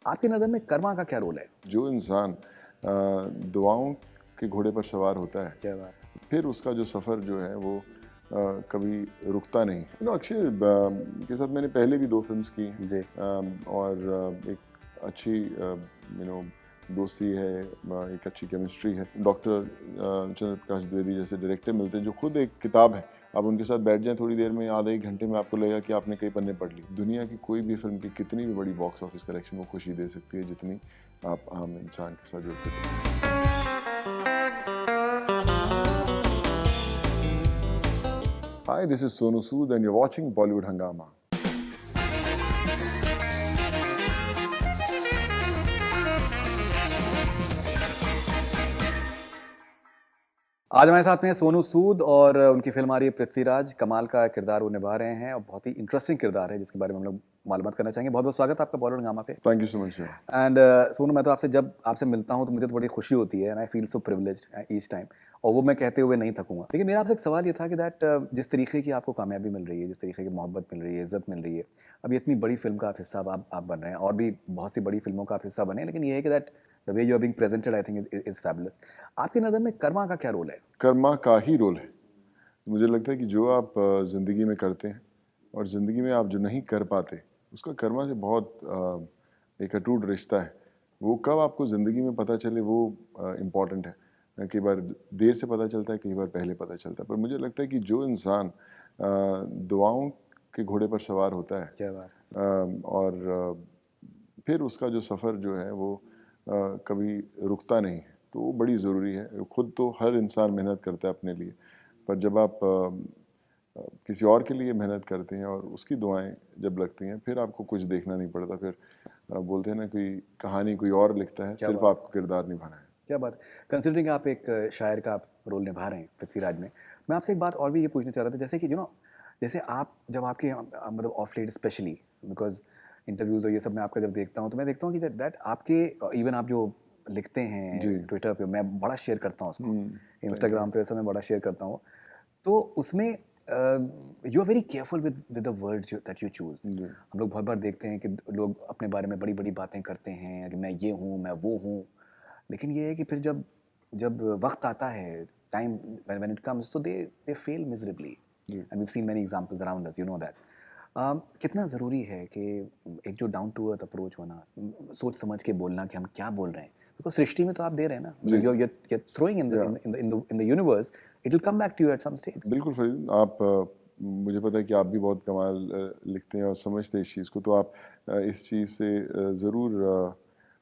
आपकी नज़र में कर्मा का क्या रोल है? जो इंसान दुआओं के घोड़े पर सवार होता है, क्या बात है! फिर उसका जो सफ़र जो है वो कभी रुकता नहीं। अक्षय के साथ मैंने पहले भी 2 फ़िल्म्स की हैं जी, और एक अच्छी दोस्ती है, एक अच्छी केमिस्ट्री है। डॉक्टर चंद्र प्रकाश द्विवेदी जैसे डायरेक्टर मिलते हैं जो खुद एक किताब है। आप उनके साथ बैठ जाएँ थोड़ी देर में, आधे 1 घंटे में आपको लगेगा कि आपने कई पन्ने पढ़ लिए। दुनिया की कोई भी फ़िल्म की कितनी भी बड़ी बॉक्स ऑफिस कलेक्शन वो खुशी दे सकती है जितनी आप आम इंसान के साथ जुड़ के दे। Hi, this is Sonu Sood and you're watching Bollywood Hangama. आज हमारे साथ में सोनू सूद और उनकी फ़िल्म आ रही है पृथ्वीराज। कमाल का किरदार वो निभा रहे हैं और बहुत ही इंटरेस्टिंग किरदार है जिसके बारे में हम लोग मालूमात करना चाहेंगे। बहुत-बहुत स्वागत है आपका बॉलीवुड हंगामा पे। Thank you so much, sir. And Sonu, मैं तो आपसे जब आपसे मिलता हूँ तो मुझे तो बड़ी खुशी होती है and I feel so privileged each time, और वो मैं कहते हुए नहीं थकूँगा। लेकिन मेरा आपसे एक सवाल ये था कि जिस तरीके की आपको कामयाबी मिल रही है, जिस तरीके की मोहब्बत मिल रही है, इज़्ज़त मिल रही है, अब ये इतनी बड़ी फ़िल्म का आप हिस्सा अब आप बन रहे हैं और भी बहुत सी बड़ी फ़िल्मों का आप हिस्सा बने हैं, लेकिन ये है कि that the way you are being presented I think is fabulous. आपकी नज़र में कर्मा का क्या रोल है? कर्मा का ही रोल है। मुझे लगता है कि जो आप ज़िंदगी में करते हैं और ज़िंदगी में आप जो नहीं कर पाते, उसका कर्मा से बहुत एक अटूट रिश्ता है। वो कब आपको ज़िंदगी में पता चले वो इम्पॉर्टेंट है। कई बार देर से पता चलता है, कई बार पहले पता चलता है। पर मुझे लगता है कि जो इंसान दुआओं के घोड़े पर सवार होता है क्या बात है! और फिर उसका जो सफ़र जो है वो कभी रुकता नहीं है, तो वो बड़ी ज़रूरी है। खुद तो हर इंसान मेहनत करता है अपने लिए, पर जब आप किसी और के लिए मेहनत करते हैं और उसकी दुआएँ जब लगती हैं, फिर आपको कुछ देखना नहीं पड़ता। फिर बोलते हैं ना, कोई कहानी कोई और लिखता है, क्या सिर्फ़ बात है! आपको किरदार निभाना है। क्या बात है! कंसिडरिंग आप एक शायर का आप रोल निभा रहे हैं पृथ्वीराज में, मैं आपसे एक बात और भी ये पूछना चाह रहा था, जैसे कि जैसे आप जब आपके मतलब of late specially because interviews और ये सब मैं आपका जब देखता हूँ, तो मैं देखता हूँ कि दैट आपके इवन आप जो लिखते हैं जी। ट्विटर पे, मैं बड़ा शेयर करता हूँ उसको, थैंक यू। इंस्टाग्राम पे वैसे मैं बड़ा शेयर करता हूँ। तो उसमें you are very careful with the words that you choose. जी। हम लोग बहुत बार देखते हैं कि लोग अपने बारे में बड़ी-बड़ी बातें करते हैं कि मैं ये हूँ, मैं वो हूँ। लेकिन ये है कि फिर जब जब वक़्त आता है, टाइम व्हेन इट कम्स, तो दे फेल मिज़रेबली जी। And we have seen many examples around us, you know that. कितना ज़रूरी है कि एक जो डाउन टू अर्थ अप्रोच होना, सोच समझ के बोलना कि हम क्या बोल रहे हैं। बिकॉज़ सृष्टि में तो आप दे रहे हैं ना, जी। मतलब यू आर थ्रोइंग या in the universe, it will come back to you at some stage. बिल्कुल फ़रीद, आप मुझे पता है कि आप भी बहुत कमाल लिखते हैं और समझते हैं इस चीज़ को, तो आप इस चीज़ से ज़रूर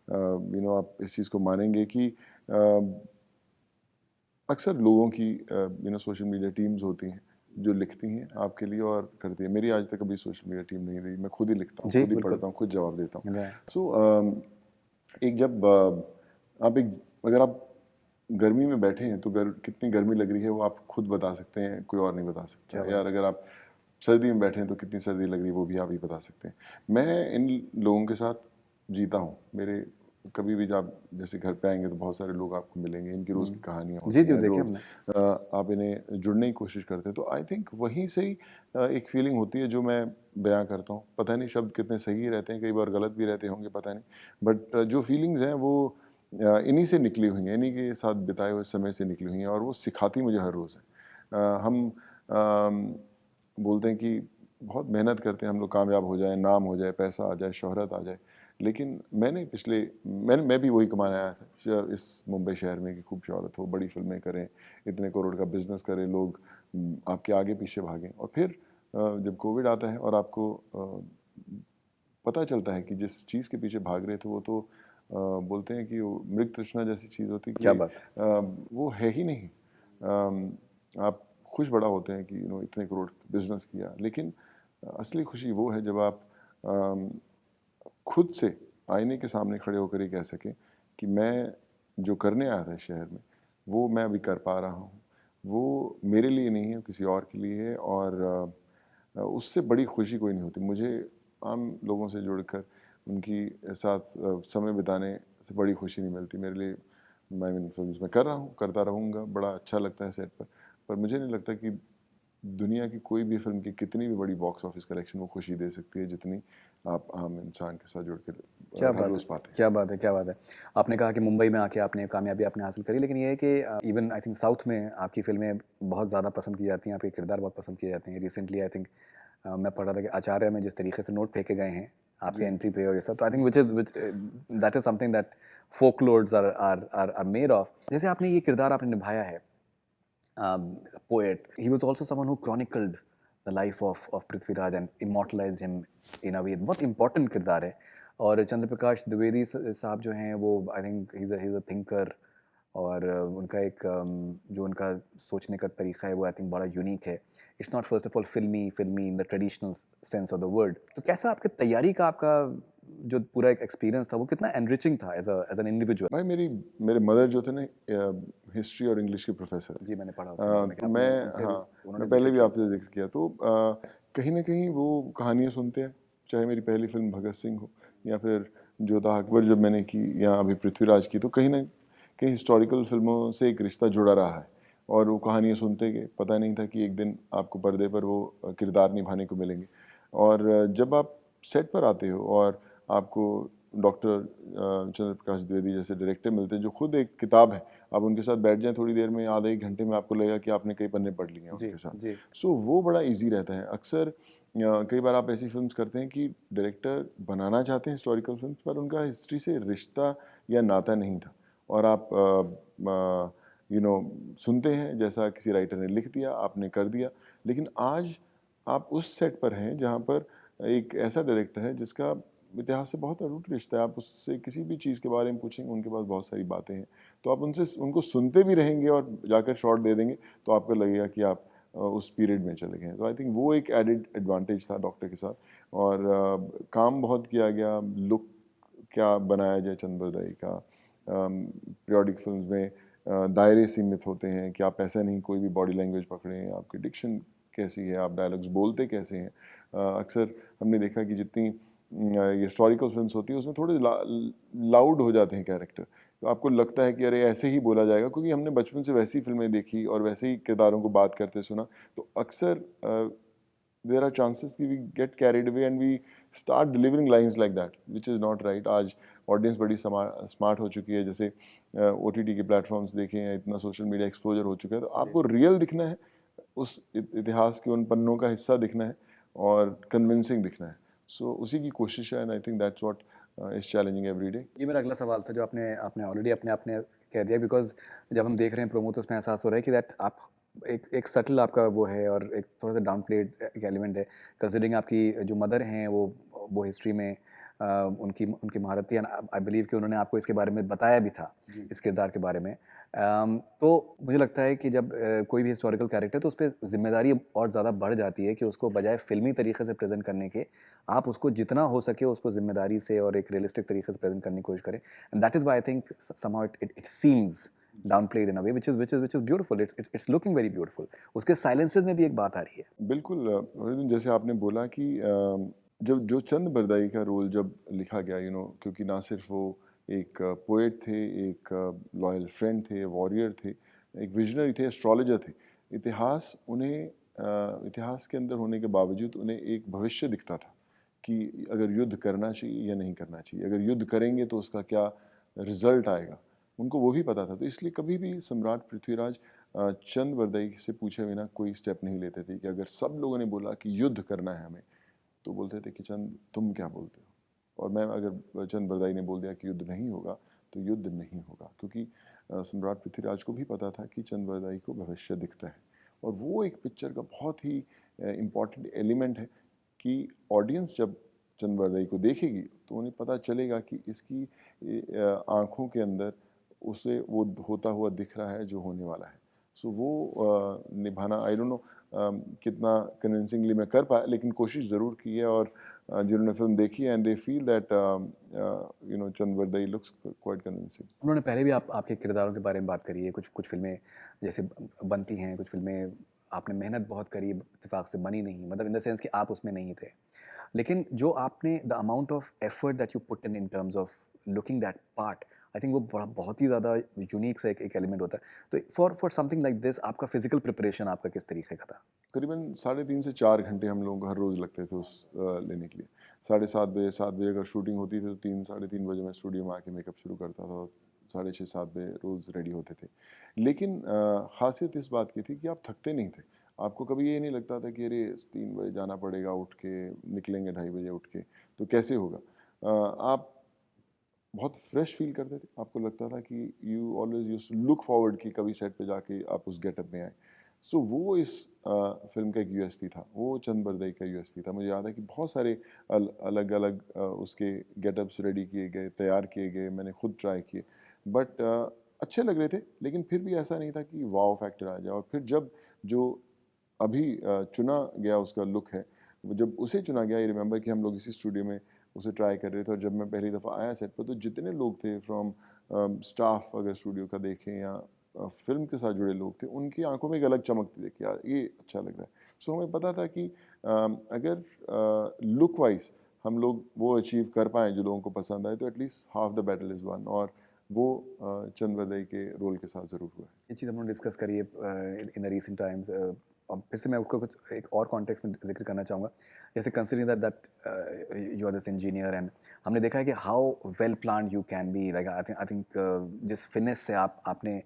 आप इस चीज़ को मानेंगे कि अक्सर लोगों की सोशल मीडिया टीम्स होती हैं, जो लिखती हैं आपके लिए और करती हैं। मेरी आज तक कभी सोशल मीडिया टीम नहीं रही, मैं खुद ही लिखता हूँ, जी, खुद ही बिल्कुल। पढ़ता हूँ, खुद जवाब देता हूँ। राइट। सो एक जब आप एक अगर आप गर्मी में बैठे हैं तो कितनी गर्मी लग रही है वो आप खुद बता सकते हैं, कोई और नहीं बता क्या सकता। यार बात है! अगर आप सर्दी में बैठे हैं तो कितनी सर्दी लग रही है वो भी आप ही बता सकते हैं। मैं इन लोगों के साथ जीता हूँ। मेरे कभी भी जब जैसे घर पे आएँगे तो बहुत सारे लोग आपको मिलेंगे, इनकी रोज़ की हुँ। कहानियाँ जी, होती जी, हैं, देखे रोज़ हमने। आप इन्हें जुड़ने की कोशिश करते हैं। तो आई थिंक वहीं से ही एक फीलिंग होती है जो मैं बयाँ करता हूँ। पता नहीं शब्द कितने सही रहते हैं, कई बार गलत भी रहते होंगे, पता नहीं। बट जो फीलिंग्स हैं वो इन्हीं से निकली हुई हैं, इन्हीं के साथ बिताए हुए समय से निकली हुई हैं और वो सिखाती मुझे हर रोज़ है। हम बोलते हैं कि बहुत मेहनत करते हैं हम लोग, कामयाब हो जाएँ, नाम हो जाए, पैसा आ जाए, शोहरत आ जाए। लेकिन मैं भी वही कमाने आया था इस मुंबई शहर में कि खूब शोहरत हो, बड़ी फ़िल्में करें, इतने करोड़ का बिज़नेस करें, लोग आपके आगे पीछे भागें। और फिर जब कोविड आता है और आपको पता चलता है कि जिस चीज़ के पीछे भाग रहे थे वो तो बोलते हैं कि वो मृग तृष्णा जैसी चीज़ होती है क्या कि बात है! वो है ही नहीं। आप खुश बड़ा होते हैं कि इतने करोड़ बिज़नेस किया, लेकिन असली खुशी वो है जब आप अम, खुद से आईने के सामने खड़े होकर ये कह सकें कि मैं जो करने आया था इस शहर में, वो मैं अभी कर पा रहा हूँ। वो मेरे लिए नहीं है, किसी और के लिए है और उससे बड़ी खुशी कोई नहीं होती। मुझे आम लोगों से जुड़कर उनकी साथ समय बिताने से बड़ी खुशी नहीं मिलती। मेरे लिए मैं इन फ़िल्म्स में कर रहा हूँ, करता रहूँगा, बड़ा अच्छा लगता है सेट पर। पर मुझे नहीं लगता कि दुनिया की कोई भी फिल्म की कितनी भी बड़ी बॉक्स ऑफिस कलेक्शन वो खुशी दे सकती है जितनी आप आम इंसान के साथ जुड़ कर क्या हर बात रोज़ है! पाते हैं। क्या बात है! क्या बात है! आपने कहा कि मुंबई में आके आपने कामयाबी आपने हासिल करी, लेकिन ये है कि इवन आई थिंक साउथ में आपकी फ़िल्में बहुत ज़्यादा पसंद की जाती हैं, आपके किरदार बहुत पसंद किए जाते हैं। रिसेंटली आई थिंक मैं पढ़ रहा था कि आचार्य में जिस तरीके से नोट फेंके गए हैं, आपकी जी। एंट्री पे और ये सब, तो I think which that is something that folklores are made of. जैसे आपने ये किरदार आपने निभाया है, poet. He was also someone who chronicled the life of Prithviraj and immortalized him in a way. बहुत important किरदार है। और चंद्र प्रकाश द्विवेदी साहब जो हैं वो I think he's a thinker, और उनका एक जो उनका सोचने का तरीका है वो आई थिंक बड़ा यूनिक है। It's not first of all filmy in the traditional sense of the word. तो कैसा आपके तैयारी का आपका जो पूरा एक एक्सपीरियंस था वो कितना एनरिचिंग था एज एन इंडिविजुअल? भाई मेरे मदर जो थे ना हिस्ट्री और इंग्लिश के प्रोफेसर थे। जी, मैंने पढ़ा उसके बारे में कि तो आपने मैं उनसे भी हाँ, उन्होंने मैं जिक्र पहले भी किया था। आपसे ज़िक्र किया तो कहीं न कहीं वो कहानियाँ सुनते हैं, चाहे मेरी पहली फ़िल्म भगत सिंह हो या फिर जोधा अकबर जब मैंने की या अभी पृथ्वीराज की, तो कहीं न कहीं हिस्टोरिकल फ़िल्मों से एक रिश्ता जुड़ा रहा है और वो कहानियाँ सुनते गए। पता नहीं था कि एक दिन आपको पर्दे पर वो किरदार निभाने को मिलेंगे और जब आप सेट पर आते हो और आपको डॉक्टर चंद्र प्रकाश द्विवेदी जैसे डायरेक्टर मिलते हैं जो खुद एक किताब है, आप उनके साथ बैठ जाएँ थोड़ी देर में, आधे 1 घंटे में आपको लगेगा कि आपने कई पन्ने पढ़ लिए हैं जी, उनके साथ। जी। सो वो बड़ा ईज़ी रहता है। अक्सर कई बार आप ऐसी फ़िल्म्स करते हैं कि डायरेक्टर बनाना चाहते हैं हिस्टोरिकल फ़िल्म्स पर उनका हिस्ट्री से रिश्ता या नाता नहीं था और आप सुनते हैं जैसा किसी राइटर ने लिख दिया, आपने कर दिया। लेकिन आज आप उस सेट पर हैं जहाँ पर एक ऐसा डायरेक्टर है जिसका इतिहास से बहुत अटूट रिश्ता है। आप उससे किसी भी चीज़ के बारे में पूछेंगे, उनके पास बहुत सारी बातें हैं। तो आप उनको सुनते भी रहेंगे और जाकर शॉट दे देंगे, तो आपको लगेगा कि आप उस पीरियड में चले गए हैं। तो आई थिंक वो एक एडेड एडवांटेज था डॉक्टर के साथ और काम बहुत किया गया, लुक क्या बनाया जाए चंद बरदाई का। पीरियोडिक फ़िल्म्स में दायरे सीमित होते हैं कि आप ऐसा नहीं कोई भी बॉडी लैंग्वेज पकड़ें, आपकी डिक्शन कैसी है, आप डायलॉग्स बोलते कैसे हैं। अक्सर हमने देखा कि जितनी ये हिस्टोरिकल फ़िल्म्स होती हैं उसमें थोड़े लाउड हो जाते हैं कैरेक्टर। तो आपको लगता है कि अरे ऐसे ही बोला जाएगा क्योंकि हमने बचपन से वैसी फ़िल्में देखी और वैसे ही किरदारों को बात करते सुना। तो अक्सर देयर आर चांसेस कि we get carried away and we start delivering lines like that which is not right. आज ऑडियंस बड़ी स्मार्ट हो चुकी है, जैसे ओटीटी के प्लेटफ़ॉर्म्स देखें या इतना सोशल मीडिया एक्सपोज़र हो चुका है, तो जी। आपको रियल दिखना है, उस इतिहास के उन पन्नों का हिस्सा दिखना है और कन्विंसिंग दिखना है। सो उसी की कोशिश है and I think that's what is challenging every day. ये मेरा अगला सवाल था जो आपने आपने ऑलरेडी अपने आपने कह दिया, बिकॉज़ जब हम देख रहे हैं प्रोमो तो उसमें एहसास हो रहा है कि दैट आप एक एक सटल आपका वो है और एक थोड़ा-सा डाउन प्लेड एक एलिमेंट है। कंसीडरिंग आपकी जो मदर हैं वो हिस्ट्री में उनकी उनकी महारत थी, एंड आई बिलीव कि उन्होंने आपको इसके बारे में बताया भी था, जी। इस किरदार के बारे में। तो मुझे लगता है कि जब कोई भी हिस्टोरिकल कैरेक्टर तो उसपे ज़िम्मेदारी और ज़्यादा बढ़ जाती है कि उसको बजाय फ़िल्मी तरीके से प्रेज़ेंट करने के, आप उसको जितना हो सके उसको ज़िम्मेदारी से और एक रियलिस्टिक तरीके से प्रेज़ेंट करने की कोशिश करें। And that is why I think somehow it seems downplayed in a way which is beautiful. It's looking very beautiful. उसके silences में भी एक बात आ रही है। बिल्कुल वरुण जैसे आपने बोला कि जब जो चंद बरदाई का रोल जब लिखा गया क्योंकि ना सिर्फ वो एक पोएट थे, एक लॉयल फ्रेंड थे, वॉरियर थे, एक विजनरी थे, एस्ट्रोलॉजर थे। इतिहास के अंदर होने के बावजूद उन्हें एक भविष्य दिखता था कि अगर युद्ध करना चाहिए या नहीं करना चाहिए, अगर युद्ध करेंगे तो उसका क्या रिजल्ट आएगा, उनको वो भी पता था। तो इसलिए कभी भी सम्राट पृथ्वीराज चंद बरदई से पूछे बिना कोई स्टेप नहीं लेते थे कि अगर सब लोगों ने बोला कि युद्ध करना है हमें, तो बोलते थे कि चंद तुम क्या बोलते हो। और मैं अगर चंद बरदाई ने बोल दिया कि युद्ध नहीं होगा तो युद्ध नहीं होगा, क्योंकि सम्राट पृथ्वीराज को भी पता था कि चंद बरदाई को भविष्य दिखता है। और वो एक पिक्चर का बहुत ही इम्पॉर्टेंट एलिमेंट है कि ऑडियंस जब चंद बरदई को देखेगी तो उन्हें पता चलेगा कि इसकी आँखों के अंदर उसे वो होता हुआ दिख रहा है जो होने वाला है। सो वो निभाना आई डोंट नो कितना कन्विंसिंगली मैं कर पाया, लेकिन कोशिश ज़रूर की है। और जिन्होंने फ़िल्म देखी है and they feel that Chand Bardai looks quite convincing. उन्होंने पहले भी आपके किरदारों के बारे में बात करी है। कुछ फ़िल्में जैसे बनती हैं, कुछ फ़िल्में आपने मेहनत बहुत करी, इत्तेफ़ाक से बनी नहीं, मतलब इन द सेंस कि आप उसमें नहीं थे। लेकिन जो आपने the amount of effort that you put in terms of looking that part, I think वो बड़ा बहुत ही ज़्यादा यूनिक सा एक एलिमेंट होता है। तो फॉर समथिंग लाइक दिस आपका फिजिकल प्रिपरेशन आपका किस तरीके का था? करीबन 3.5 से 4 घंटे हम लोगों को हर रोज़ लगते थे उस लेने के लिए। 7:30 बजे 7 बजे अगर शूटिंग होती थी तो 3 साढ़े 3 बजे मैं स्टूडियो में आके मेकअप शुरू करता था और 6:30 7 बजे रोज़ रेडी होते थे। लेकिन ख़ासियत इस बात की थी कि आप थकते नहीं थे। आपको कभी ये नहीं लगता था कि अरे 3 बजे जाना पड़ेगा उठ के, निकलेंगे 2:30 बजे उठ के, तो कैसे होगा? आप बहुत फ्रेश फ़ील करते थे। आपको लगता था कि you always used to look forward कि कभी सेट पे जाके आप उस गेटअप में आएँ। सो वो इस फ़िल्म का एक यूएसपी था। वो चंद बरदई का यूएसपी था। मुझे याद है कि बहुत सारे अलग-अलग उसके गेटअप्स रेडी किए गए, तैयार किए गए, मैंने खुद ट्राई किए। बट अच्छे लग रहे थे, लेकिन फिर भी ऐसा नहीं था कि वॉव फैक्टर आ जाए। और फिर जब जो अभी चुना गया उसका लुक है, जब उसे चुना गया, आई रिमेंबर कि हम लोग इसी स्टूडियो में उसे ट्राई कर रहे थे और जब मैं पहली दफ़ा आया सेट पर तो जितने लोग थे फ्रॉम स्टाफ अगर स्टूडियो का देखें या फ़िल्म के साथ जुड़े लोग थे, उनकी आँखों में एक अलग चमक थी कि यार ये अच्छा लग रहा है। सो हमें पता था कि अगर लुक वाइज़ हम लोग वो अचीव कर पाएँ जो लोगों को पसंद आए तो at least half the battle is won. और वो चंद बरदई के रोल के साथ ज़रूर हुआ है। ये चीज़ हम लोग डिस्कस करी है इन द रीसेंट टाइम्स। अब फिर से मैं उसको कुछ एक और कॉन्टेक्स्ट में जिक्र करना चाहूँगा। जैसे considering that you are this engineer and हमने देखा है कि how well planned you can be, like I think जिस फिनिश से आपने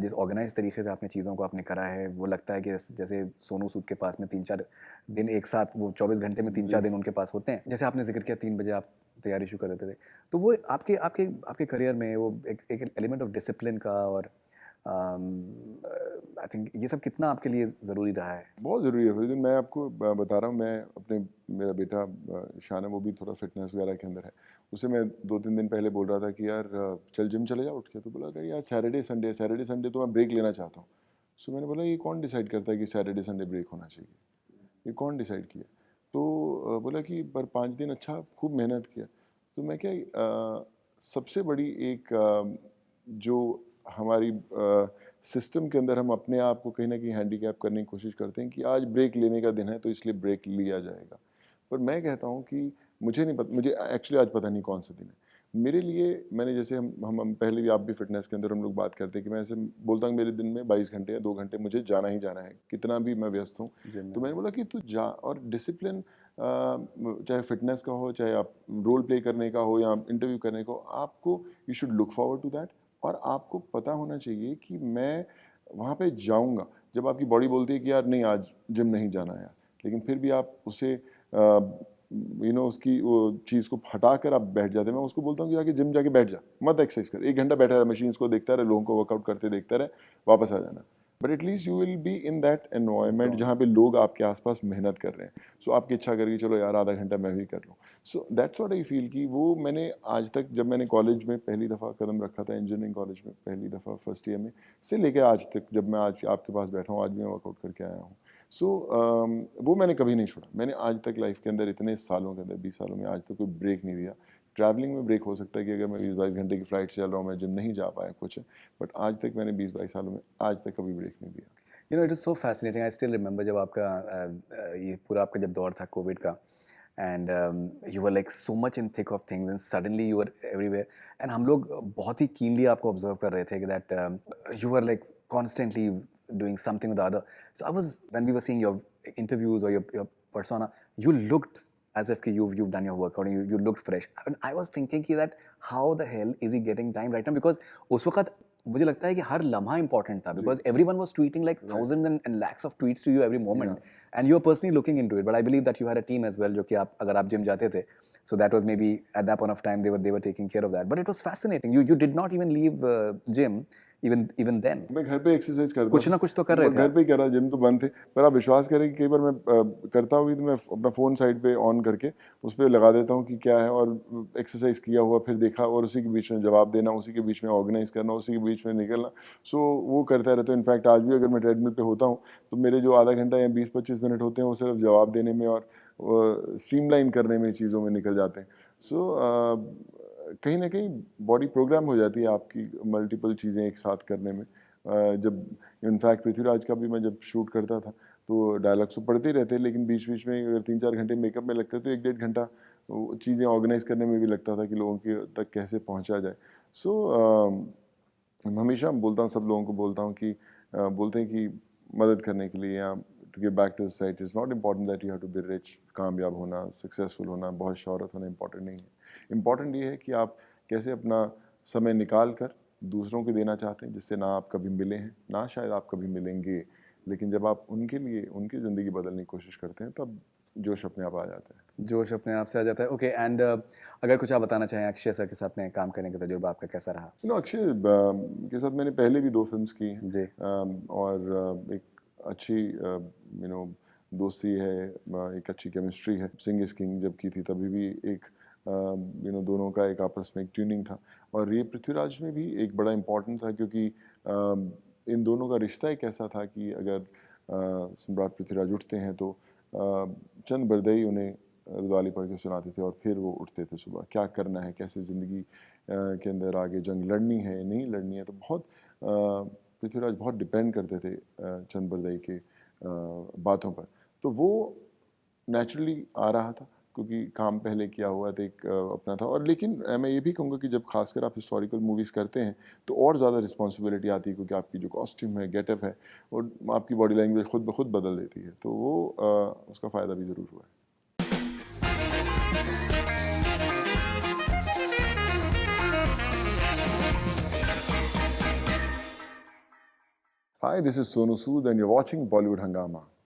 जिस ऑर्गेनाइज तरीके से आपने चीज़ों को आपने करा है, वो लगता है कि जैसे सोनू सूद के पास में 3-4 दिन एक साथ, वो 24 घंटे में 3-4 जी। दिन उनके पास होते हैं। जैसे आपने जिक्र किया 3 बजे आप तैयारी शुरू कर देते थे, तो वो आपके आपके आपके करियर में वो एक एलिमेंट ऑफ डिसिप्लिन का और आई थिंक ये सब कितना आपके लिए ज़रूरी रहा है? बहुत ज़रूरी है फरीदुन। मैं आपको बता रहा हूँ, मैं अपने मेरा बेटा शान है, वो भी थोड़ा फ़िटनेस वगैरह के अंदर है। उसे मैं 2-3 दिन पहले बोल रहा था कि यार चल जिम चले जाओ उठ के। तो बोला कि यार सैटरडे संडे तो मैं ब्रेक लेना चाहता हूँ। सो मैंने बोला ये कौन डिसाइड करता है कि सैटरडे संडे ब्रेक होना चाहिए? ये कौन डिसाइड किया? तो बोला कि पर 5 दिन अच्छा खूब मेहनत किया। तो मैं क्या सबसे बड़ी एक जो हमारी सिस्टम के अंदर हम अपने आप को कहीं न कहीं हैंडीकैप करने की कोशिश करते हैं कि आज ब्रेक लेने का दिन है तो इसलिए ब्रेक लिया जाएगा। पर मैं कहता हूँ कि मुझे एक्चुअली आज पता नहीं कौन-सा दिन है। मेरे लिए मैंने जैसे हम पहले भी आप भी फ़िटनेस के अंदर हम लोग बात करते हैं कि मैं ऐसे बोलता हूँ मेरे दिन में 22 घंटे या 2 घंटे मुझे जाना ही जाना है, कितना भी मैं व्यस्त हूँ। जिम तो में? मैंने बोला कि तू जा और डिसिप्लिन चाहे फ़िटनेस का हो, चाहे आप रोल प्ले करने का हो या इंटरव्यू करने का हो, आपको you should look forward to that. और आपको पता होना चाहिए कि मैं वहाँ पे जाऊँगा। जब आपकी बॉडी बोलती है कि यार नहीं आज जिम नहीं जाना है यार, लेकिन फिर भी आप उसे उसकी वो चीज़ को हटाकर आप बैठ जाते हैं। मैं उसको बोलता हूँ कि जाके जिम जाके बैठ जा, मत एक्सरसाइज कर। 1 घंटा बैठा रहे, मशीन्स को देखता रहे, लोगों को वर्कआउट करते देखता रहे, वापस आ जाना। But at least you will be in that environment zone. जहाँ पे लोग आपके आस-पास मेहनत कर रहे हैं। सो आपकी इच्छा करेगी चलो यार आधा घंटा मैं भी कर लूँ। So that's what I feel कि वो मैंने आज तक जब मैंने कॉलेज में पहली दफ़ा कदम रखा था, इंजीनियरिंग कॉलेज में पहली दफ़ा फर्स्ट ईयर में, से लेकर आज तक जब मैं आज आपके पास बैठा हूँ, आज भी मैं वर्कआउट करके आया हूँ। सो वो मैंने कभी नहीं छोड़ा। मैंने आज तक लाइफ के अंदर इतने सालों के अंदर 20 सालों में आज तक कोई ब्रेक नहीं दिया। ट्रैवलिंग में ब्रेक हो सकता है कि अगर मैं 20-22 घंटे की फ़्लाइट से चल रहा हूँ, मैं जिम नहीं जा पाया कुछ, बट आज तक मैंने 20-22 सालों में आज तक कभी ब्रेक नहीं दिया। You know it is so fascinating. I still remember जब आपका ये पूरा आपका जब दौर था कोविड का, and you were like so much in thick of things and suddenly you were everywhere, and हम लोग बहुत ही कीनली आपको ऑब्जर्व कर रहे थे कि that you were like constantly doing something with the other. So I was when we were seeing your interviews और your persona, you looked as if कि you've done your workout and you looked fresh. And I was thinking कि that how the hell is he getting time right now, because उस वक्त मुझे लगता है कि हर लम्हा important था, जी, because everyone was tweeting like right, thousands and lakhs of tweets to you every या moment, and you were personally looking into it. But I believe that you had a team as well, जो कि आप अगर आप gym जाते थे, so that was maybe at that point of time they were taking care of that. But it was fascinating. You did not even leave gym even then. मैं घर पे एक्सरसाइज करता कुछ था। ना कुछ तो कर मैं रहे थे घर आप। पे ही कर रहा, जिम तो बंद थे। पर आप विश्वास करें कि कई बार मैं करता हूँ भी तो मैं अपना फ़ोन साइड पे ऑन करके उस पे लगा देता हूँ कि क्या है और एक्सरसाइज किया हुआ फिर देखा और उसी के बीच में जवाब देना, उसी के बीच में ऑर्गेनाइज करना, उसी के बीच में निकलना। सो वो करता रहता हूँ। इनफैक्ट आज भी अगर मैं ट्रेडमिल पे होता हूँ तो मेरे जो आधा घंटा या 20-25 मिनट होते हैं वो सिर्फ जवाब देने में और स्ट्रीमलाइन करने में चीज़ों में निकल जाते हैं। सो कहीं न कहीं बॉडी प्रोग्राम हो जाती है आपकी मल्टीपल चीज़ें एक साथ करने में। जब इनफैक्ट पृथ्वीराज का भी मैं जब शूट करता था तो डायलॉग्स तो पढ़ते ही रहते, लेकिन बीच-बीच में अगर 3-4 घंटे मेकअप में लगते तो 1 डेढ़ घंटा वो चीज़ें ऑर्गेनाइज करने में भी लगता था कि लोगों के तक कैसे पहुंचा जाए। सो हमेशा बोलता हूँ, सब लोगों को बोलता हूँ कि बोलते हैं कि मदद करने के लिए या to give back to society is not important that you have to be rich, कामयाब होना, सक्सेसफुल होना, बहुत शोहरत होना इम्पॉर्टेंट नहीं है। इम्पॉर्टेंट ये है कि आप कैसे अपना समय निकाल कर दूसरों को देना चाहते हैं, जिससे ना आप कभी मिले हैं, ना शायद आप कभी मिलेंगे, लेकिन जब आप उनके लिए उनकी ज़िंदगी बदलने की कोशिश करते हैं तब जोश अपने आप आ जाता है। जोश अपने आप से आ जाता है। ओके, एंड अगर कुछ आप बताना चाहें अक्षय सर के साथ में काम करने का तजुर्बा आपका कैसा रहा? अक्षय के साथ मैंने पहले भी 2 फ़िल्म्स की हैं। जी। और एक अच्छी दोस्ती है, एक अच्छी केमिस्ट्री है। सिंह इज़ किंग जब की थी तभी भी एक दोनों का एक आपस में एक ट्यूनिंग था। और ये पृथ्वीराज में भी एक बड़ा इम्पोर्टेंट था, क्योंकि इन दोनों का रिश्ता एक ऐसा था कि अगर सम्राट पृथ्वीराज उठते हैं तो चंद बरदई उन्हें रुदाली पढ़ के सुनाते थे और फिर वो उठते थे सुबह। क्या करना है, कैसे ज़िंदगी के अंदर आगे जंग लड़नी है, नहीं लड़नी है, तो बहुत पृथ्वीराज बहुत डिपेंड करते थे चंद बरदई के बातों पर। तो वो नेचुरली आ रहा था, क्योंकि काम पहले किया हुआ था, एक अपना था। और लेकिन मैं ये भी कहूँगा कि जब खासकर आप हिस्टोरिकल मूवीज़ करते हैं तो और ज़्यादा रिस्पॉन्सिबिलिटी आती है, क्योंकि आपकी जो कॉस्ट्यूम है, गेटअप है, और आपकी बॉडी लैंग्वेज खुद ब खुद बदल देती है। तो वो उसका फ़ायदा भी ज़रूर हुआ है। Hi, this is Sonu Sood and you're watching Bollywood Hangama.